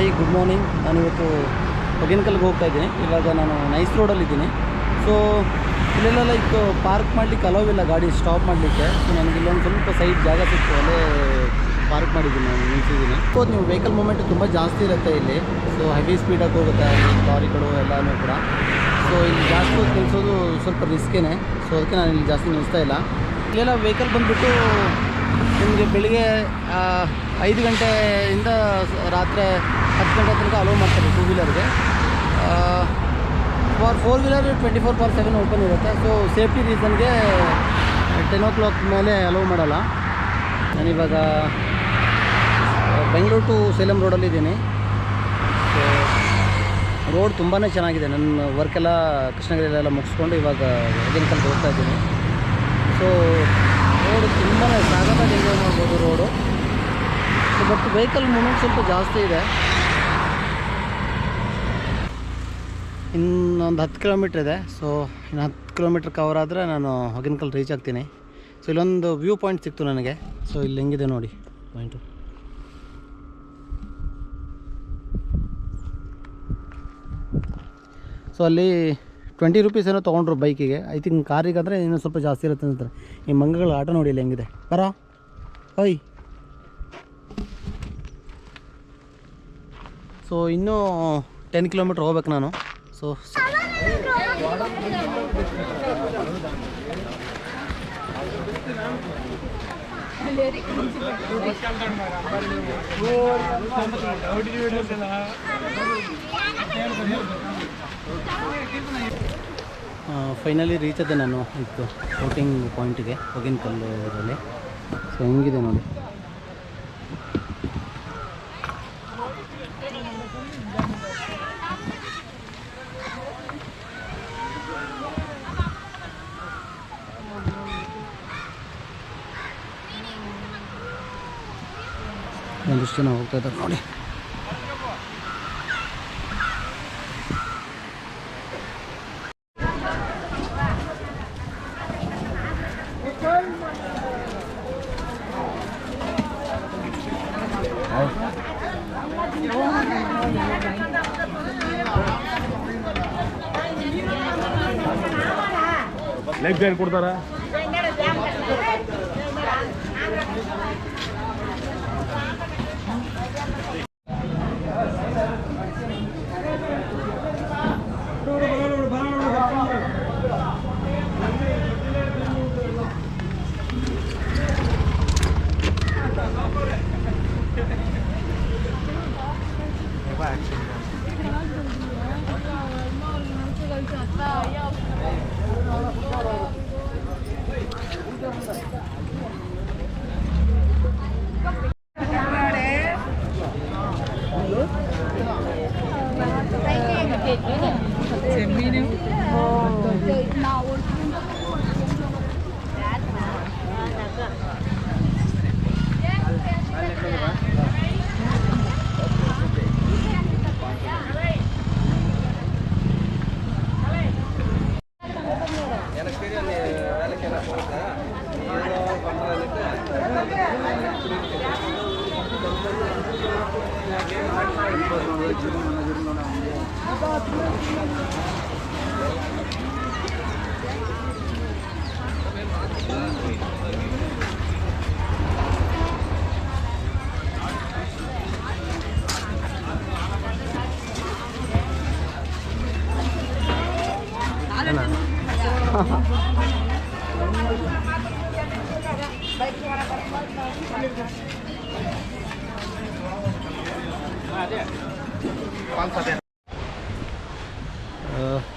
Hi good morning. ನಾನಿವತ್ತು ಹೊಗೇನಕಲ್ಗೆ ಹೋಗ್ತಾ ಇದ್ದೀನಿ. ಇವಾಗ ನಾನು ನೈಸ್ ರೋಡಲ್ಲಿದ್ದೀನಿ. ಸೊ ಇಲ್ಲೆಲ್ಲ ಲೈಕ್ ಪಾರ್ಕ್ ಮಾಡಲಿಕ್ಕೆ ಅಲೋವಿಲ್ಲ, ಗಾಡಿ ಸ್ಟಾಪ್ ಮಾಡಲಿಕ್ಕೆ. ಸೊ ನನಗೆ ಇಲ್ಲೊಂದು ಸ್ವಲ್ಪ ಸೈಡ್ ಜಾಗ ಸಿಕ್ತು, ಅಲ್ಲೇ ಪಾರ್ಕ್ ಮಾಡಿದ್ದೀನಿ, ನಾನು ನಿಲ್ಸಿದ್ದೀನಿ. ಸೊ ನೀವು ವೆಹಿಕಲ್ ಮೂಮೆಂಟ್ ತುಂಬ ಜಾಸ್ತಿ ಇರುತ್ತೆ ಇಲ್ಲಿ. ಸೊ ಹೆವಿ ಸ್ಪೀಡಾಗಿ ಹೋಗುತ್ತೆ ಲಾರಿಗಳು ಎಲ್ಲನೂ ಕೂಡ. ಸೊ ಇಲ್ಲಿ ಜಾಸ್ತಿ ಹೊತ್ತು ನಿಲ್ಲಿಸೋದು ಸ್ವಲ್ಪ ರಿಸ್ಕೇನೆ. ಸೊ ಅದಕ್ಕೆ ನಾನು ಇಲ್ಲಿ ಜಾಸ್ತಿ ನಿಲ್ಲಿಸ್ತಾ ಇಲ್ಲ. ಇಲ್ಲೆಲ್ಲ ವೆಹಿಕಲ್ ಬಂದುಬಿಟ್ಟು ನಿಮಗೆ ಬೆಳಿಗ್ಗೆ 5 ಗಂಟೆಯಿಂದ ರಾತ್ರಿ 10 ಗಂಟೆ ತನಕ ಅಲೋ ಮಾಡ್ತಾರೆ ಟೂ ವೀಲರ್ಗೆ. ಫಾರ್ 4 ವೀಲರ್ 24/7 ಓಪನ್ ಇರುತ್ತೆ. ಸೊ ಸೇಫ್ಟಿ ರೀಸನ್ಗೆ 10 o'clock ಮೇಲೆ ಅಲೋ ಮಾಡಲ್ಲ. ನಾನಿವಾಗ ಬೆಂಗಳೂರು ಟು ಸೇಲಂ ರೋಡಲ್ಲಿದ್ದೀನಿ. ಸೊ ರೋಡ್ ತುಂಬಾ ಚೆನ್ನಾಗಿದೆ. ನನ್ನ ವರ್ಕೆಲ್ಲ ಕೃಷ್ಣಗಿರಿಯಲ್ಲೆಲ್ಲ ಮುಗಿಸ್ಕೊಂಡು ಇವಾಗ ಹೊಗೇನಕಲ್ಗೆ ಹೋಗ್ತಾ ಇದ್ದೀನಿ. ಸೊ ರೋಡು ತುಂಬಾ ಸಾಗತಾಗಿ ಎಂಜಾಯ್ ಮಾಡ್ಬೋದು road. So but vehicle movement ಸ್ವಲ್ಪ ಜಾಸ್ತಿ ಇದೆ. ಇನ್ನೊಂದು 10 ಕಿಲೋಮೀಟ್ರ್ ಇದೆ. ಸೊ ಇನ್ನು 10 ಕಿಲೋಮೀಟ್ರ್ ಕವರ್ ಆದರೆ ನಾನು ಹೊಗೇನಕಲ್ ರೀಚ್ ಆಗ್ತೀನಿ. ಸೊ ಇಲ್ಲೊಂದು ವ್ಯೂ ಪಾಯಿಂಟ್ ಸಿಕ್ತು ನನಗೆ. ಸೊ ಇಲ್ಲಿ ಹೆಂಗಿದೆ ನೋಡಿ ಪಾಯಿಂಟು. ಸೊ ಅಲ್ಲಿ 20 ರೂಪೀಸ್ ಏನೋ ತೊಗೊಂಡ್ರು ಬೈಕಿಗೆ. ಐ ಥಿಂಕ್ ಕಾರಿಗಾದರೆ ಇನ್ನೂ ಸ್ವಲ್ಪ ಜಾಸ್ತಿ ಇರುತ್ತೆ ಅಂತಾರೆ. ಈ ಮಂಗಗಳ ಆಟ ನೋಡಿ ಇಲ್ಲಿ ಹೆಂಗಿದೆ. ಬರಾ ಓಯ್. ಸೊ ಇನ್ನೂ 10 ಕಿಲೋಮೀಟ್ರ್ ಹೋಗ್ಬೇಕು ನಾನು. ಸೊ ಫೈನಲಿ ರೀಚ್ ಆದೆ ನಾನು ಇದು ಬೋಟಿಂಗ್ ಪಾಯಿಂಟಿಗೆ ಹೊಗೇನಕಲ್ಲಲ್ಲಿ. ಸೊ ಹೆಂಗಿದೆ ನೋಡಿ. ಒಂದಿಷ್ಟು ಜನ ಹೋಗ್ತಾ ಇದ್ದಾರೆ ನೋಡಿ. ಲೈಫ್ ಜಾಕೆಟ್ ಕೊಡ್ತಾರಾ?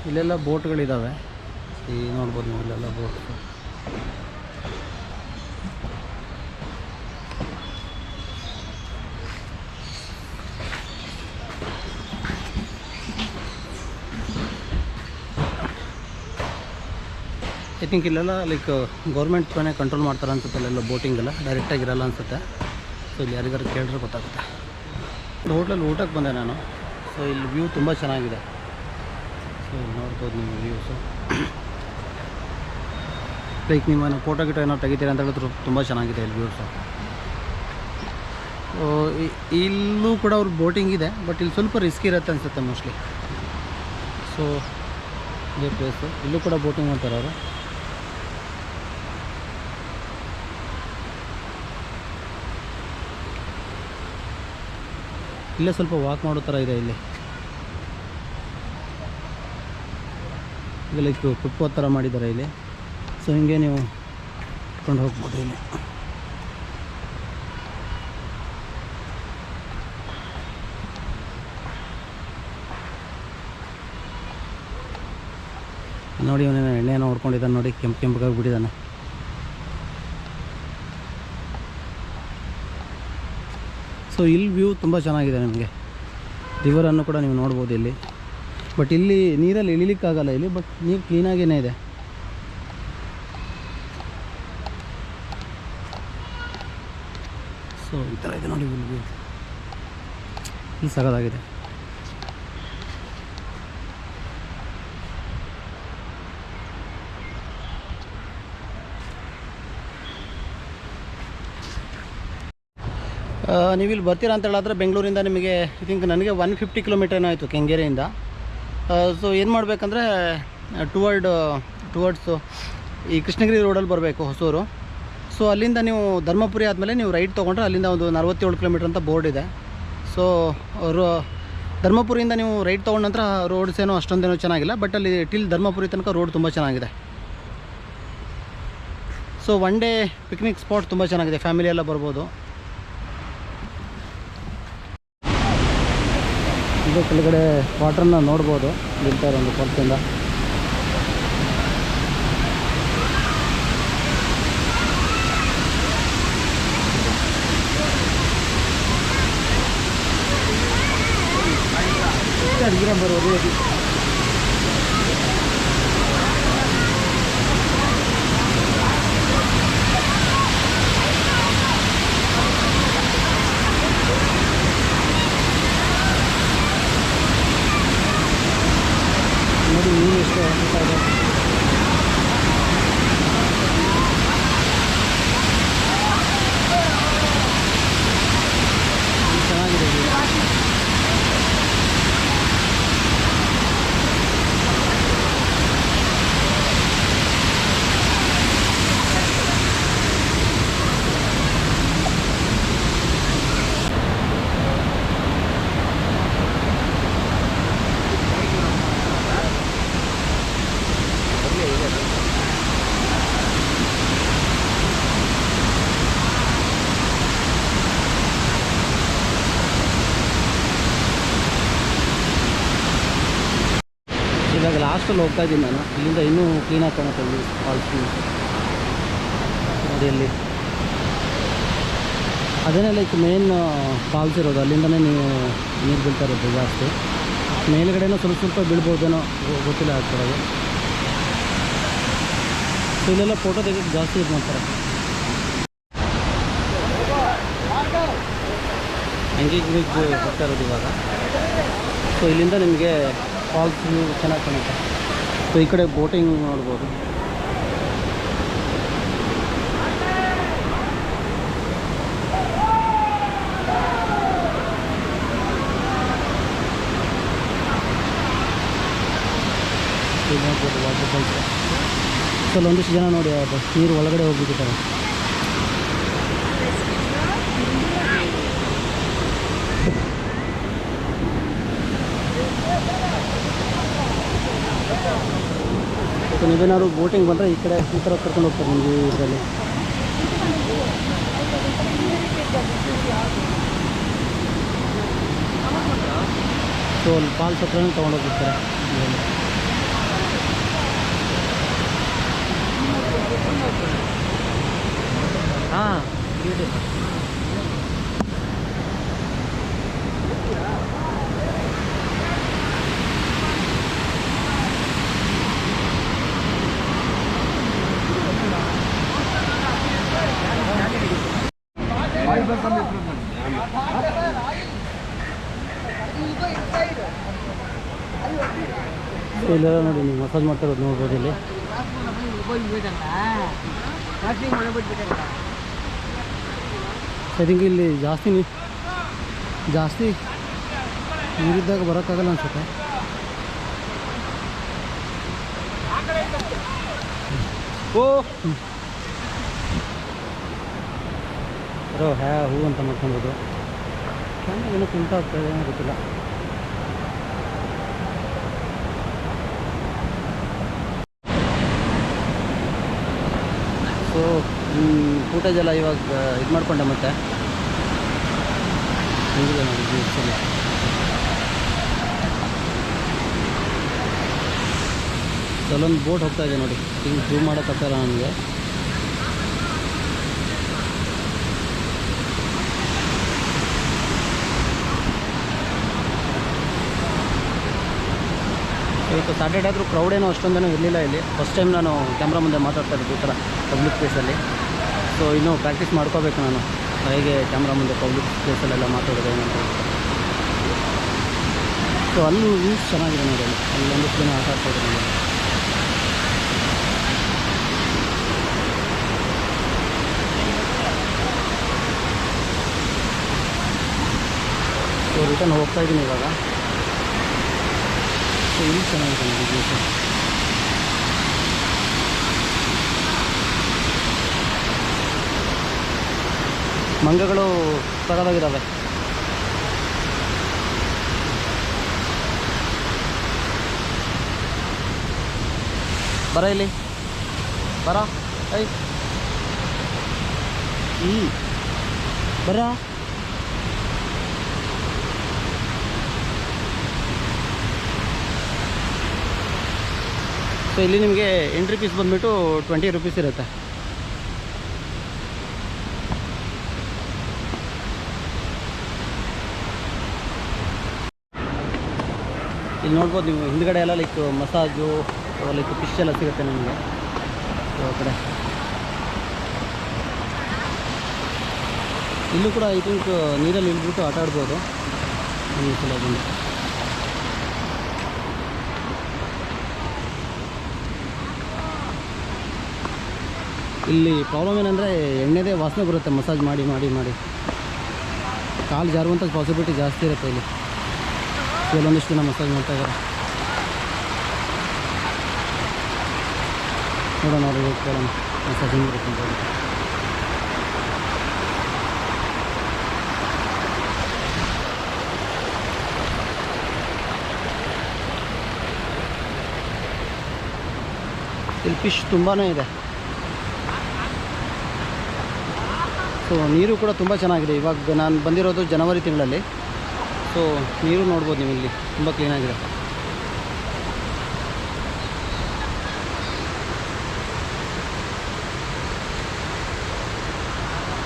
ಇಲ್ಲೆಲ್ಲ ಬೋಟ್ಗಳಿದ್ದಾವೆ. ಈ ನೋಡ್ಬೋದು ನೀವು ಇಲ್ಲೆಲ್ಲ ಬೋಟ್. ಐ ಥಿಂಕ್ ಇಲ್ಲೆಲ್ಲ ಲೈಕ್ ಗೌರ್ಮೆಂಟ್ ಮನೆ ಕಂಟ್ರೋಲ್ ಮಾಡ್ತಾರೆ ಅನ್ಸುತ್ತೆ. ಅಲ್ಲೆಲ್ಲ ಬೋಟಿಂಗೆಲ್ಲ ಡೈರೆಕ್ಟಾಗಿರಲ್ಲ ಅನಿಸುತ್ತೆ. ಸೊ ಇಲ್ಲಿ ಯಾರಿಗಾರು ಕೇಳಿದ್ರೆ ಗೊತ್ತಾಗುತ್ತೆ. ಹೋಟ್ಲಲ್ಲಿ ಊಟಕ್ಕೆ ಬಂದೆ ನಾನು. ಸೊ ಇಲ್ಲಿ ವ್ಯೂ ತುಂಬ ಚೆನ್ನಾಗಿದೆ. ಸೊ ಇಲ್ಲಿ ನೋಡ್ಬೋದು ನೀವು ವ್ಯೂಸು. ಲೈಕ್ ನೀವು ಏನೋ ಫೋಟೋ ಗಿಟೋ ಏನೋ ತೆಗಿತೀರ ಅಂತ ಹೇಳಿದ್ರು ತುಂಬ ಚೆನ್ನಾಗಿದೆ ಇಲ್ಲಿ ವ್ಯೂಸು. ಇಲ್ಲೂ ಕೂಡ ಅವ್ರ ಬೋಟಿಂಗ್ ಇದೆ, ಬಟ್ ಇಲ್ಲಿ ಸ್ವಲ್ಪ ರಿಸ್ಕ್ ಇರುತ್ತೆ ಅನಿಸುತ್ತೆ ಮೋಸ್ಟ್ಲಿ. ಸೊ ಇದೇ ಪ್ಲೇಸು, ಇಲ್ಲೂ ಕೂಡ ಬೋಟಿಂಗ್ ಮಾಡ್ತಾರೆ ಅವರು. ಇಲ್ಲೇ ಸ್ವಲ್ಪ ವಾಕ್ ಮಾಡೋ ಥರ ಇದೆ ಇಲ್ಲಿ. ಲೈಕ್ ಫುಟ್ಪಾತ್ ಥರ ಮಾಡಿದ್ದಾರೆ ಇಲ್ಲಿ. ಸೊ ಹಿಂಗೆ ನೀವು ಕೊಂಡು ಹೋಗ್ಬೋದು ಇಲ್ಲಿ. ನೋಡಿ ಅವನೇನು ಎಣ್ಣೆಯನ್ನು ಹೊಡ್ಕೊಂಡಿದ್ದಾನೆ ನೋಡಿ, ಕೆಂಪಗಾಗಿ ಬಿಟ್ಟಿದ್ದಾನೆ. ಸೊ ಇಲ್ಲಿ ವ್ಯೂ ತುಂಬ ಚೆನ್ನಾಗಿದೆ ನಿಮಗೆ, ರಿವರನ್ನು ಕೂಡ ನೀವು ನೋಡ್ಬೋದು ಇಲ್ಲಿ. ಬಟ್ ಇಲ್ಲಿ ನೀರಲ್ಲಿ ಇಳಿಲಿಕ್ಕಾಗಲ್ಲ ಇಲ್ಲಿ, ಬಟ್ ನೀರು ಕ್ಲೀನಾಗೇ ಇದೆ. ಸೊ ಈ ಥರ ಇದೆ ನೋಡಿ ಇಲ್ಲಿ ವ್ಯೂ, ಇಲ್ಲಿ ಸಗದಾಗಿದೆ. ನೀವು ಇಲ್ಲಿ ಬರ್ತೀರಾ ಅಂತ ಹೇಳಿದ್ರೆ ಬೆಂಗಳೂರಿಂದ ನಿಮಗೆ ಐ ಥಿಂಕ್ ನನಗೆ 150 ಕಿಲೋಮೀಟರ್ನೂ ಆಯಿತು ಕೆಂಗೇರಿಯಿಂದ. ಸೊ ಏನು ಮಾಡಬೇಕಂದ್ರೆ ಟುವರ್ಡ್ಸು ಈ ಕೃಷ್ಣಗಿರಿ ರೋಡಲ್ಲಿ ಬರಬೇಕು ಹೊಸೂರು. ಸೊ ಅಲ್ಲಿಂದ ನೀವು ಧರ್ಮಪುರಿ ಆದಮೇಲೆ ನೀವು ರೈಟ್ ತೊಗೊಂಡ್ರೆ ಅಲ್ಲಿಂದ ಒಂದು 47 ಕಿಲೋಮೀಟ್ರ್ ಅಂತ ಬೋರ್ಡ್ ಇದೆ. ಸೊ ಧರ್ಮಪುರಿಯಿಂದ ನೀವು ರೈಟ್ ತೊಗೊಂಡ ನಂತರ ರೋಡ್ಸ್ ಏನೋ ಅಷ್ಟೊಂದೇನೋ ಚೆನ್ನಾಗಿಲ್ಲ, ಬಟ್ ಅಲ್ಲಿ ಟಿಲ್ ಧರ್ಮಪುರಿ ತನಕ ರೋಡ್ ತುಂಬ ಚೆನ್ನಾಗಿದೆ. So one day picnic spot ತುಂಬ ಚೆನ್ನಾಗಿದೆ, ಫ್ಯಾಮಿಲಿ ಎಲ್ಲ ಬರ್ಬೋದು. ಇದು ಕೆಳಗಡೆ ವಾಟ್ರನ್ನ ನೋಡ್ಬೋದು, ಬೀಳ್ತಾರೆ ಒಂದು ಫಾಲ್ಸಿಂದ. ಅಡಿಗೆ ಬರೋದು ನೋಡಿ, ನೀರು ಎಷ್ಟು ಆಗ್ತಾ ಇದೆ. ಚೆನ್ನಾಗಿದೆ ಇದು. ಇವಾಗ ಲಾಸ್ಟಲ್ಲಿ ಹೋಗ್ತಾ ಇದ್ದೀನಿ ನಾನು. ಇಲ್ಲಿಂದ ಇನ್ನೂ ಕ್ಲೀನಾಗಿ ಕಾಣುತ್ತೆ ಇಲ್ಲಿ ಫಾಲ್ಸ್ ನೋಡಿ. ಅಲ್ಲಿ ಅದೇನೇ ಲೈಕ್ ಮೇನ್ ಫಾಲ್ಸ್ ಇರೋದು, ಅಲ್ಲಿಂದನೇ ನೀವು ನೀರು ಬೀಳ್ತಾ ಇರೋದು ಜಾಸ್ತಿ. ಮೇಲ್ಗಡೆನೂ ಸ್ವಲ್ಪ ಬೀಳ್ಬೋದೇನೋ ಗೊತ್ತಿಲ್ಲ ಆಗ್ತಿರೋದು. ಸೊ ಇಲ್ಲೆಲ್ಲ ಫೋಟೋ ತೆಗೆದು ಜಾಸ್ತಿ ಇದು ಮಾಡ್ತಾರೆ. ಹ್ಯಾಂಗಿಂಗ್ ಬ್ರಿಡ್ಜ್ ಹೋಗ್ತಾ ಇರೋದು ಇವಾಗ. ಸೊ ಇಲ್ಲಿಂದ ನಿಮಗೆ ಫಾಲ್ಸ್ ವ್ಯೂ ಚೆನ್ನಾಗಿ ಕಾಣುತ್ತೆ. ಸೊ ಈ ಕಡೆ ಬೋಟಿಂಗ್ ನೋಡ್ಬೋದು. Water falls. ಸೊ ಒಂದಿಷ್ಟು ಜನ ನೋಡಿ ನೀರು ಒಳಗಡೆ ಹೋಗ್ಬಿಟ್ಟಿದ್ದಾರೆ. ಸೊ ನೀವೇನಾದ್ರು ಬೋಟಿಂಗ್ ಬಂದರೆ ಈ ಕಡೆ ಈ ಥರ ಕರ್ಕೊಂಡು ಹೋಗ್ತಾರೆ ನಿಮಗೆ ಇದರಲ್ಲಿ. ಸೊ ಅಲ್ಲಿ ಫಾಲ್ಸ್ ಹತ್ರನೇ ತೊಗೊಂಡೋಗ್ಬಿಡ್ತಾರೆ. ಹಾಂ ಇಲ್ಲೆಲ್ಲ ನೋಡಿ, ನೀವು ಮಸಾಜ್ ಮಾಡ್ತಿರೋದು ನೋಡ್ಬೋದು ಇಲ್ಲಿ. ಐ ಥಿಂಕ್ ಇಲ್ಲಿ ಜಾಸ್ತಿ ಜಾಸ್ತಿ ನೀರಿದ್ದಾಗ ಬರೋಕ್ಕಾಗಲ್ಲ ಅನ್ಸುತ್ತೆ. ಓ ಬರೋ ಹೂ ಅಂತ ಮಾಡ್ಕೊಬೋದು. ಕ್ಯಾಮ್ರಾ ಏನೋ ಕುಂಟ ಆಗ್ತಾಯಿದೆ ಗೊತ್ತಿಲ್ಲ. ಸೊ ಫೂಟೇಜ್ ಎಲ್ಲ ಇವಾಗ ಇದು ಮಾಡಿಕೊಂಡೆ ಮತ್ತೆ ಹೆಂಗಿದೆ ನೋಡಿ ಬೀಚಲ್ಲಿ. ಅಲ್ಲೊಂದು ಬೋಟ್ ಹೋಗ್ತಾ ಇದೆ ನೋಡಿ, ಹಿಂಗೆ ಜೂಮ್ ಮಾಡೋಕ್ಕಾಗಲ್ಲ ನನಗೆ. ಇವತ್ತು ಸಾಟರ್ಡೇ ಆದರೂ ಕ್ರೌಡ್ ಏನೋ ಅಷ್ಟೊಂದೇನೂ ಇರಲಿಲ್ಲ ಇಲ್ಲಿ. ಫಸ್ಟ್ ಟೈಮ್ ನಾನು ಕ್ಯಾಮ್ರಾ ಮುಂದೆ ಮಾತಾಡ್ತಾ ಇದ್ದೆ ಈ ಥರ ಪಬ್ಲಿಕ್ ಪ್ಲೇಸಲ್ಲಿ. ಸೊ ಇನ್ನೂ ಪ್ರಾಕ್ಟೀಸ್ ಮಾಡ್ಕೋಬೇಕು ನಾನು, ಹೇಗೆ ಕ್ಯಾಮ್ರಾ ಮುಂದೆ ಪಬ್ಲಿಕ್ ಪ್ಲೇಸಲ್ಲೆಲ್ಲ ಮಾತಾಡೋದು ಏನಂತ. ಸೊ ಅಲ್ಲೂ ವ್ಯೂಸ್ ಚೆನ್ನಾಗಿದೆ ನೋಡಿ, ಅಲ್ಲಿ ಒಂದಷ್ಟು ಜನ ಆಟ ಆಡ್ತಾ ಇದ್ದಾರೆ ನೋಡಿ. ಸೊ ರಿಟರ್ನ್ ಹೋಗ್ತಾ ಇದ್ದೀನಿ ಇವಾಗ. ಸೊ ಇಲ್ಲಿ ಚೆನ್ನಾಗಿದೆ ನೋಡಿ ವ್ಯೂಸ್. ಮಂಗಗಳು ಸಗದಾಗಿದ್ದಾವೆ. ಬರ ಇಲ್ಲಿ ಬರ, ಐ ಬರ. ಸೊ ಇಲ್ಲಿ ನಿಮಗೆ ಎಂಟ್ರಿ ಫೀಸ್ ಬಂದುಬಿಟ್ಟು 20 ರೂಪೀಸ್ ಇರುತ್ತೆ. ಇಲ್ಲಿ ನೋಡ್ಬೋದು ನೀವು ಹಿಂದ್ಗಡೆ ಎಲ್ಲ ಲೈಕ್ ಮಸಾಜು ಲೈಕ್ ಫಿಶ್ ಎಲ್ಲ ಸಿಗುತ್ತೆ ನಿಮಗೆ. ಸೊ ಆ ಕಡೆ ಇಲ್ಲೂ ಕೂಡ ಐ ಥಿಂಕ್ ನೀರಲ್ಲಿ ಇಳಿದ್ಬಿಟ್ಟು ಆಟ ಆಡ್ಬೋದು ಈ ಸಲ ಬಂದು. ಇಲ್ಲಿ ಪ್ರಾಬ್ಲಮ್ ಏನಂದರೆ ಎಣ್ಣೆದೇ ವಾಸನೆ ಬರುತ್ತೆ ಮಸಾಜ್ ಮಾಡಿ ಮಾಡಿ ಮಾಡಿ. ಕಾಲು ಜಾರುವಂಥ ಪಾಸಿಬಿಲಿಟಿ ಜಾಸ್ತಿ ಇರುತ್ತೆ ಇಲ್ಲಿ. ಕೆಲವೊಂದಿಷ್ಟು ದಿನ ಮಸಾಜ್ ಮಾಡ್ತಾ ಇದ್ದಾರೆ. ನೋಡೋಣ ಅವ್ರಿಗೆ ಕೇಳೋಣ ಮಸಾಜ್ ಹಿಂಗಿರುತ್ತೆ ಅಂತ ಹೇಳಿ. ಇಲ್ಲಿ ಫಿಶ್ ತುಂಬಾ ಇದೆ. ಸೊ ನೀರು ಕೂಡ ತುಂಬ ಚೆನ್ನಾಗಿದೆ. ಇವಾಗ ನಾನು ಬಂದಿರೋದು ಜನವರಿ ತಿಂಗಳಲ್ಲಿ. ಸೊ ನೀರು ನೋಡ್ಬೋದು ನೀವು, ಇಲ್ಲಿ ತುಂಬ ಕ್ಲೀನಾಗಿದೆ.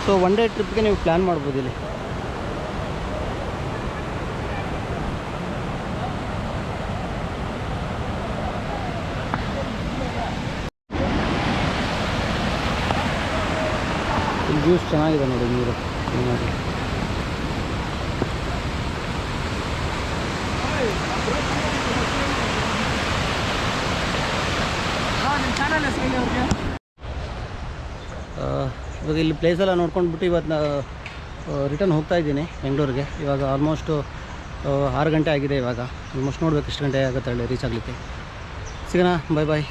ಸೊ ಒನ್ ಡೇ ಟ್ರಿಪ್ಗೆ ನೀವು ಪ್ಲ್ಯಾನ್ ಮಾಡ್ಬೋದು ಇಲ್ಲಿ. ಇಲ್ಲಿ ವ್ಯೂಸ್ ಚೆನ್ನಾಗಿದೆ ನೋಡಿ, ನೀರು ನೋಡಿ. ಇವಾಗ ಇಲ್ಲಿ ಪ್ಲೇಸೆಲ್ಲ ನೋಡ್ಕೊಂಡ್ಬಿಟ್ಟು ಇವತ್ತು ರಿಟರ್ನ್ ಹೋಗ್ತಾ ಇದ್ದೀನಿ ಬೆಂಗಳೂರಿಗೆ. ಇವಾಗ ಆಲ್ಮೋಸ್ಟು 6 ಗಂಟೆ ಆಗಿದೆ. ಇವಾಗ ಆಲ್ಮೋಸ್ಟ್ ನೋಡ್ಬೇಕು ಎಷ್ಟು ಗಂಟೆ ಆಗುತ್ತೆ ಹೇಳಿ ರೀಚ್ ಆಗಲಿಕ್ಕೆ. ಸಿಗೋಣ, ಬಾಯ್ ಬಾಯ್.